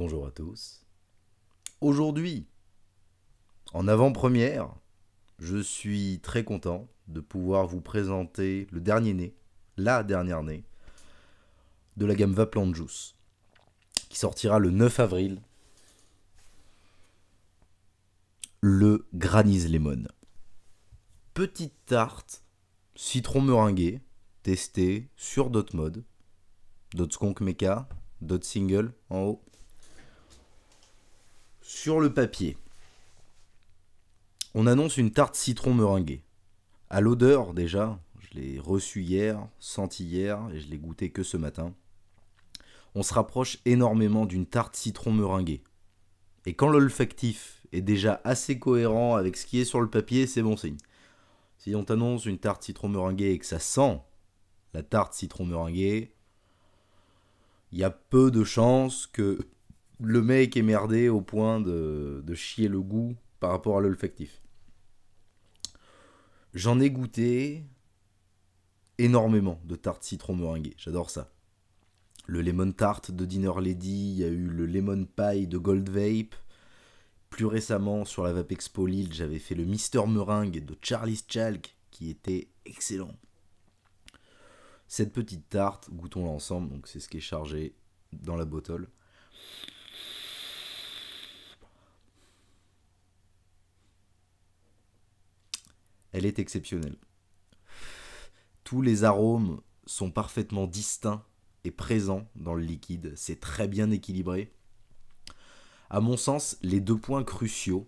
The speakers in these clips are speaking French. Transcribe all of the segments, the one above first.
Bonjour à tous. Aujourd'hui, en avant-première, je suis très content de pouvoir vous présenter le dernier né, la dernière née, de la gamme Vaplant Juice, qui sortira le 9 avril, le Granny's Lemon. Petite tarte, citron meringué, testée sur Dot Mode, Dot Skunk Mecha, Dot Single en haut. Sur le papier, on annonce une tarte citron meringuée. À l'odeur, déjà, je l'ai reçu hier, senti hier, et je l'ai goûté que ce matin. On se rapproche énormément d'une tarte citron meringuée. Et quand l'olfactif est déjà assez cohérent avec ce qui est sur le papier, c'est bon signe. Si on t'annonce une tarte citron meringuée et que ça sent la tarte citron meringuée, il y a peu de chances que le mec ait merdé au point de chier le goût par rapport à l'olfactif. J'en ai goûté énormément de tartes citron meringuée, j'adore ça. Le lemon tart de Dinner Lady, il y a eu le lemon pie de Gold Vape. Plus récemment, sur la Vape Expo Lille, j'avais fait le Mister Meringue de Charlie's Chalk, qui était excellent. Cette petite tarte, goûtons-la ensemble, donc c'est ce qui est chargé dans la bottle. Elle est exceptionnelle. Tous les arômes sont parfaitement distincts et présents dans le liquide. C'est très bien équilibré. À mon sens, les deux points cruciaux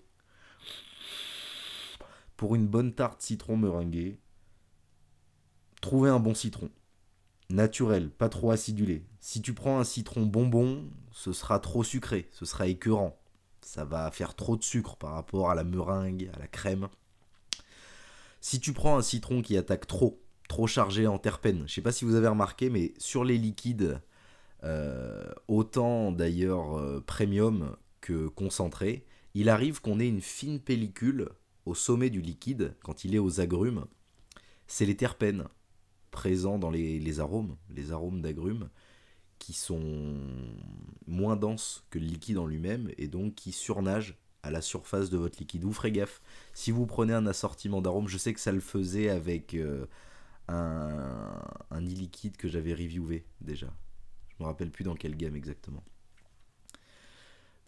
pour une bonne tarte citron meringuée, trouver un bon citron. Naturel, pas trop acidulé. Si tu prends un citron bonbon, ce sera trop sucré, ce sera écœurant. Ça va faire trop de sucre par rapport à la meringue, à la crème. Si tu prends un citron qui attaque trop chargé en terpènes, je sais pas si vous avez remarqué, mais sur les liquides, autant d'ailleurs premium que concentré, il arrive qu'on ait une fine pellicule au sommet du liquide quand il est aux agrumes. C'est les terpènes présents dans les arômes d'agrumes, qui sont moins denses que le liquide en lui-même et donc qui surnagent à la surface de votre liquide. Vous ferez gaffe. Si vous prenez un assortiment d'arômes, je sais que ça le faisait avec un e-liquide que j'avais reviewé déjà. Je me rappelle plus dans quelle gamme exactement.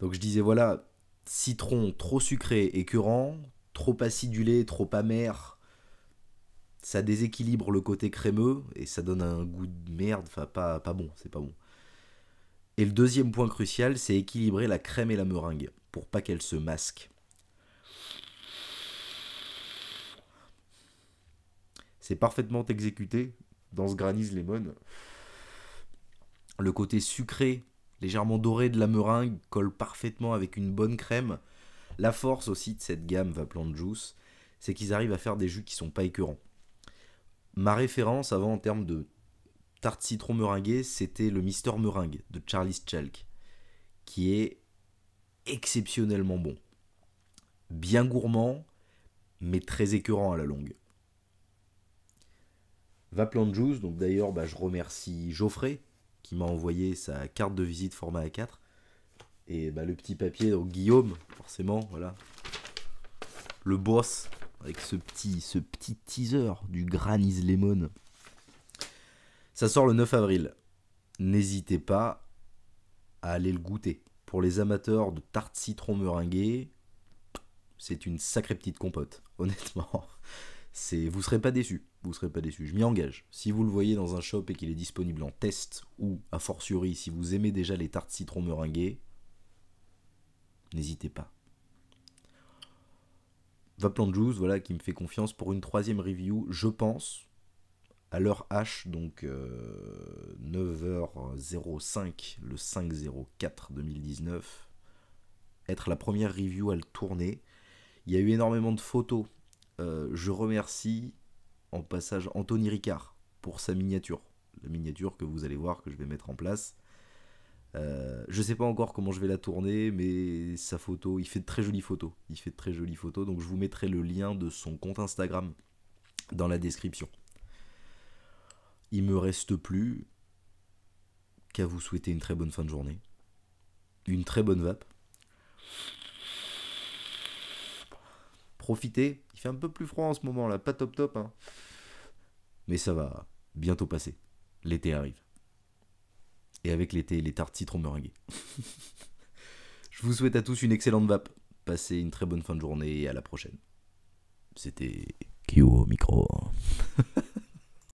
Donc je disais voilà, citron trop sucré, écœurant, trop acidulé, trop amer, ça déséquilibre le côté crémeux et ça donne un goût de merde, enfin pas bon, c'est pas bon. Et le deuxième point crucial, c'est équilibrer la crème et la meringue pour pas qu'elles se masquent. C'est parfaitement exécuté dans ce Granny's Lemon. Le côté sucré, légèrement doré de la meringue colle parfaitement avec une bonne crème. La force aussi de cette gamme Vaplant Juice, c'est qu'ils arrivent à faire des jus qui sont pas écœurants. Ma référence avant en termes de tarte citron meringuée, c'était le Mister Meringue de Charlie's Chalk, qui est exceptionnellement bon. Bien gourmand, mais très écœurant à la longue. Vaplant Juice, donc d'ailleurs je remercie Geoffrey qui m'a envoyé sa carte de visite format A4. Et le petit papier, donc Guillaume, forcément, voilà. Le boss, avec ce petit teaser du Granny's Lemon. Ça sort le 9 avril. N'hésitez pas à aller le goûter. Pour les amateurs de tarte citron meringuée, c'est une sacrée petite compote, honnêtement. Vous serez pas déçus, je m'y engage. Si vous le voyez dans un shop et qu'il est disponible en test, ou a fortiori si vous aimez déjà les tartes citron meringuées, n'hésitez pas. Vaplant Juice, voilà, qui me fait confiance pour une troisième review, je pense, à l'heure H, donc 9h05, le 5/04/2019, être la première review à le tourner. Il y a eu énormément de photos. Je remercie en passage Anthony Ricard pour sa miniature. La miniature que vous allez voir que je vais mettre en place. Je sais pas encore comment je vais la tourner, mais sa photo, il fait de très jolies photos. Donc je vous mettrai le lien de son compte Instagram dans la description. Il me reste plus qu'à vous souhaiter une très bonne fin de journée. une très bonne vape. Profitez, il fait un peu plus froid en ce moment là, pas top top, hein. Mais ça va bientôt passer. L'été arrive. Et avec l'été, les tartes citron meringuées. Je vous souhaite à tous une excellente vape. Passez une très bonne fin de journée et à la prochaine. C'était Kyo au micro.